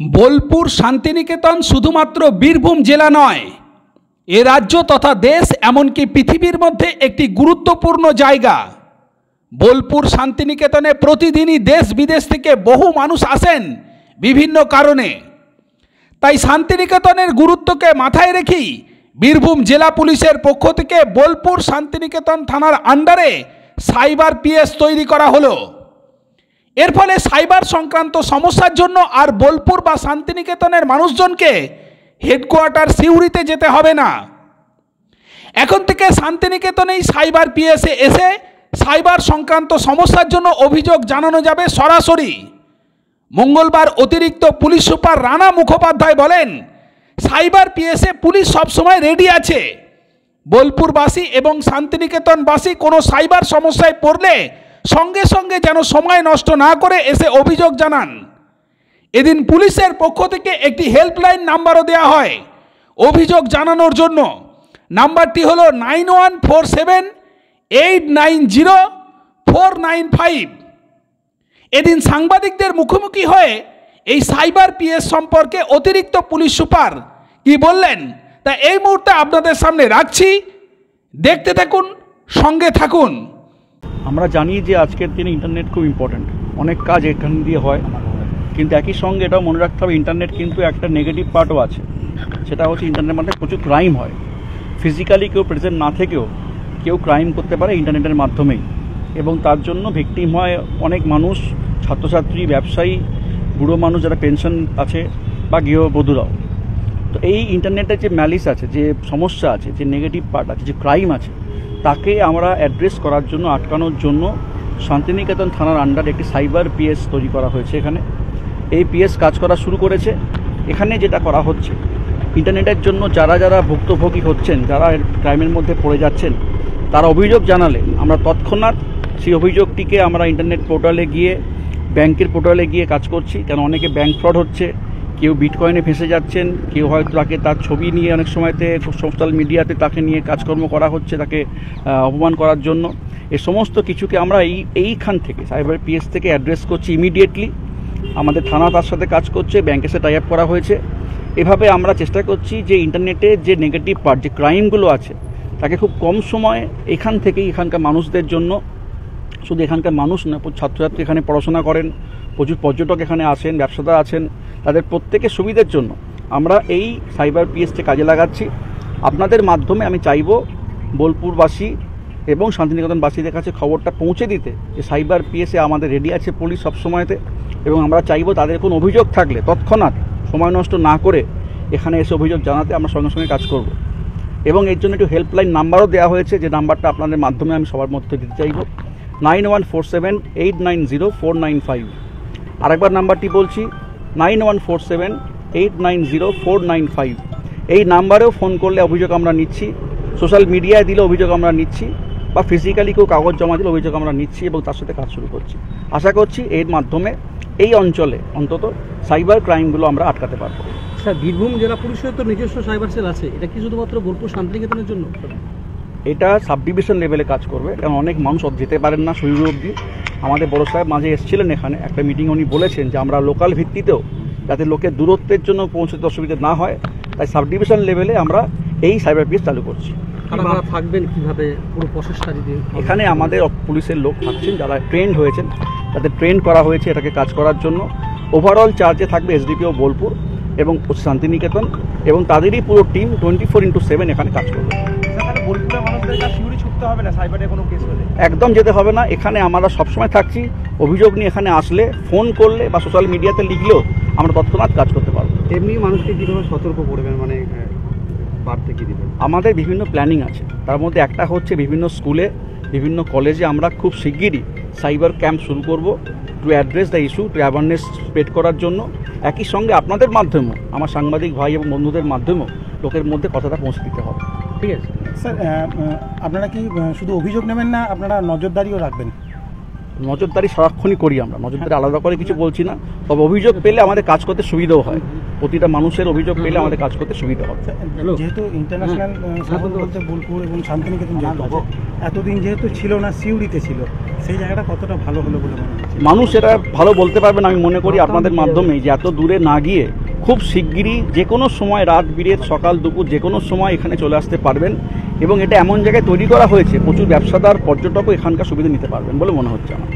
বোলপুর শান্তিনিকেতন শুধুমাত্র বীরভূম জেলা নয়, এ রাজ্য তথা দেশ এমনকি পৃথিবীর মধ্যে একটি গুরুত্বপূর্ণ জায়গা। বোলপুর শান্তিনিকেতনে প্রতিদিনই দেশ বিদেশ থেকে বহু মানুষ আসেন বিভিন্ন কারণে। তাই শান্তিনিকেতনের গুরুত্বকে মাথায় রেখেই বীরভূম জেলা পুলিশের পক্ষ থেকে বোলপুর শান্তিনিকেতন থানার আন্ডারে সাইবার পিএস তৈরি করা হলো। এর ফলে সাইবার সংক্রান্ত সমস্যার জন্য আর বোলপুর বা শান্তিনিকেতনের মানুষজনকে হেডকোয়ার্টার সিউড়িতে যেতে হবে না। এখন থেকে শান্তিনিকেতনেই সাইবার পিএসে এসে সাইবার সংক্রান্ত সমস্যার জন্য অভিযোগ জানানো যাবে সরাসরি। মঙ্গলবার অতিরিক্ত পুলিশ সুপার রানা মুখোপাধ্যায় বলেন, সাইবার পিএসে পুলিশ সবসময় রেডি আছে। বোলপুরবাসী এবং শান্তিনিকেতনবাসী কোনো সাইবার সমস্যায় পড়লে সঙ্গে সঙ্গে যেন সময় নষ্ট না করে এসে অভিযোগ জানান। এদিন পুলিশের পক্ষ থেকে একটি হেল্পলাইন নাম্বারও দেওয়া হয় অভিযোগ জানানোর জন্য। নাম্বারটি হলো 9147890495। এদিন সাংবাদিকদের মুখোমুখি হয়ে এই সাইবার পিএস সম্পর্কে অতিরিক্ত পুলিশ সুপার কি বললেন তা এই মুহূর্তে আপনাদের সামনে রাখছি, দেখতে থাকুন, সঙ্গে থাকুন। আমরা জানি যে আজকের দিনে ইন্টারনেট খুব ইম্পর্ট্যান্ট, অনেক কাজ এখান দিয়ে হয়, কিন্তু একই সঙ্গে এটাও মনে রাখতে হবে ইন্টারনেট কিন্তু একটা নেগেটিভ পার্টও আছে। সেটা হচ্ছে ইন্টারনেটের মধ্যে প্রচুর ক্রাইম হয়। ফিজিক্যালি কেউ প্রেজেন্ট না থেকেও কেউ ক্রাইম করতে পারে ইন্টারনেটের মাধ্যমেই, এবং তার জন্য ভিকটিম হয় অনেক মানুষ, ছাত্রছাত্রী, ব্যবসায়ী, বুড়ো মানুষ যারা পেনশন আছে বা গৃহবধূরাও। তো এই ইন্টারনেটের যে ম্যালিস আছে, যে সমস্যা আছে, যে নেগেটিভ পার্ট আছে, যে ক্রাইম আছে, তাকে আমরা অ্যাড্রেস করার জন্য, আটকানোর জন্য শান্তিনিকেতন থানার আন্ডারে একটি সাইবার পিএস তৈরি করা হয়েছে। এখানে এই পিএস কাজ করা শুরু করেছে। এখানে যেটা করা হচ্ছে, ইন্টারনেটের জন্য যারা যারা ভুক্তভোগী হচ্ছেন, যারা ক্রাইমের মধ্যে পড়ে যাচ্ছেন, তারা অভিযোগ জানালে আমরা তৎক্ষণাৎ সেই অভিযোগটিকে আমরা ইন্টারনেট পোর্টালে গিয়ে, ব্যাংকের পোর্টালে গিয়ে কাজ করছি। কেন অনেকে ব্যাংক ফ্রড হচ্ছে, কেউ বিটকয়েনে ফেঁসে যাচ্ছেন, কেউ হয়তো তাকে তার ছবি নিয়ে অনেক সময়তে সোশ্যাল মিডিয়াতে তাকে নিয়ে কাজকর্ম করা হচ্ছে, তাকে অপমান করার জন্য। এই সমস্ত কিছুকে আমরা এইখান থেকে সাইবার পিএস থেকে অ্যাড্রেস করছি ইমিডিয়েটলি। আমাদের থানা তার সাথে কাজ করছে, ব্যাংকের সাথে টাই আপ করা হয়েছে। এভাবে আমরা চেষ্টা করছি যে ইন্টারনেটে যে নেগেটিভ পার্ট, যে ক্রাইমগুলো আছে, তাকে খুব কম সময়ে এখান থেকেই এখানকার মানুষদের জন্য, শুধু এখানকার মানুষ না, ছাত্রছাত্রী এখানে পড়াশোনা করেন, প্রচুর পর্যটক এখানে আসেন, ব্যবসাদার আছেন, তাদের প্রত্যেকের সুবিধার জন্য আমরা এই সাইবার পিএসকে কাজে লাগাচ্ছি। আপনাদের মাধ্যমে আমি চাইব বোলপুরবাসী এবং শান্তিনিকেতনবাসীদের কাছে খবরটা পৌঁছে দিতে যে সাইবার পিএসে আমাদের রেডি আছে পুলিশ সবসময়তে, এবং আমরা চাইব তাদের কোনো অভিযোগ থাকলে তৎক্ষণাৎ সময় নষ্ট না করে এখানে এসে অভিযোগ জানাতে আমরা সঙ্গে সঙ্গে কাজ করব। এবং এর জন্য একটু হেল্পলাইন নাম্বারও দেওয়া হয়েছে, যে নাম্বারটা আপনাদের মাধ্যমে আমি সবার মধ্যে দিতে চাইব, 9147890495। আরেকবার নাম্বারটি বলছি, 9147890495। এই নাম্বারেও ফোন করলে অভিযোগ আমরা নিচ্ছি, সোশ্যাল মিডিয়ায় দিলে অভিযোগ আমরা নিচ্ছি, বা ফিজিক্যালি কেউ কাগজ জমা দিলে অভিযোগ আমরা নিচ্ছি এবং তার সাথে কাজ শুরু করছি। আশা করছি এর মাধ্যমে এই অঞ্চলে অন্তত সাইবার ক্রাইমগুলো আমরা আটকাতে পারবো। স্যার, বীরভূম জেলা পুলিশের তো নিজস্ব সাইবার সেল আছে, এটা কি শুধুমাত্র বোলপুর শান্তিনিকেতনের জন্য? এটা সাব ডিভিশন লেভেলে কাজ করবে, কারণ অনেক মানুষ যেতে পারেন না শরীর অবধি। আমাদের বড় সাহেব মাঝে এসেছিলেন এখানে একটা মিটিং, উনি বলেছেন যে আমরা লোকাল ভিত্তিতেও যাতে লোকের দূরত্বের জন্য পৌঁছতে অসুবিধা না হয়, তাই সাব ডিভিশন লেভেলে আমরা এই সাইবার পিএস চালু করছি। আপনারা থাকবেন কিভাবে, পুরো প্রসেসটা যদি? এখানে আমাদের পুলিশের লোক থাকছেন যারা ট্রেন্ড হয়েছেন, তাদের ট্রেন করা হয়েছে এটাকে কাজ করার জন্য। ওভারঅল চার্জে থাকবে এসডিপিও বোলপুর এবং শান্তিনিকেতন, এবং তাদেরই পুরো টিম 24x7 এখানে কাজ করবে। একদম যেতে হবে না, এখানে আমরা সবসময় থাকছি। অভিযোগ নিয়ে এখানে আসলে, ফোন করলে বা সোশ্যাল মিডিয়াতে লিখলেও আমরা তৎক্ষণাৎ কাজ করতে পারবো। এমনি মানুষকে কীভাবে সতর্ক করবেন, মানে বাড়তে কী দেবেন? আমাদের বিভিন্ন প্ল্যানিং আছে, তার মধ্যে একটা হচ্ছে বিভিন্ন স্কুলে, বিভিন্ন কলেজে আমরা খুব শিগগিরই সাইবার ক্যাম্প শুরু করব, to address the issue, to awareness spread করার জন্য। একই সঙ্গে আপনাদের মাধ্যমেও, আমার সাংবাদিক ভাই এবং বন্ধুদের মাধ্যমেও লোকের মধ্যে কথাটা পৌঁছে দিতে হবে। ঠিক আছে স্যার, আপনারা কি শুধু অভিযোগ নেবেন না, আপনারা নজরদারিও রাখবেন? নজরদারি সারাক্ষণই করি আমরা, নজরদারি আলাদা করে কিছু বলছি না, তবে অভিযোগ পেলে আমাদের কাজ করতে সুবিধাও হয়। প্রতিটা মানুষের অভিযোগ পেলে আমাদের কাজ করতে সুবিধা হবে। যেহেতু ইন্টারন্যাশনাল শহর বলতে বোলপুর এবং শান্তিনিকেতন যেহেতু আছে, এতদিন যেহেতু ছিল না, সিউড়িতে ছিল, সেই জায়গাটা কতটা ভালো হলো বলে মনে হচ্ছে? মানুষ এটা ভালো বলতে পারবেন, আমি মনে করি আপনাদের মাধ্যমে যে এত দূরে না গিয়ে খুব শিগগিরই যে কোনো সময়, রাত বিরেত সকাল দুপুর যে কোনো সময় এখানে চলে আসতে পারবেন, এবং এটা এমন জায়গায় তৈরি করা হয়েছে প্রচুর ব্যবসাদার পর্যটকও এখানকার সুবিধা নিতে পারবেন বলে মনে হচ্ছে আমার।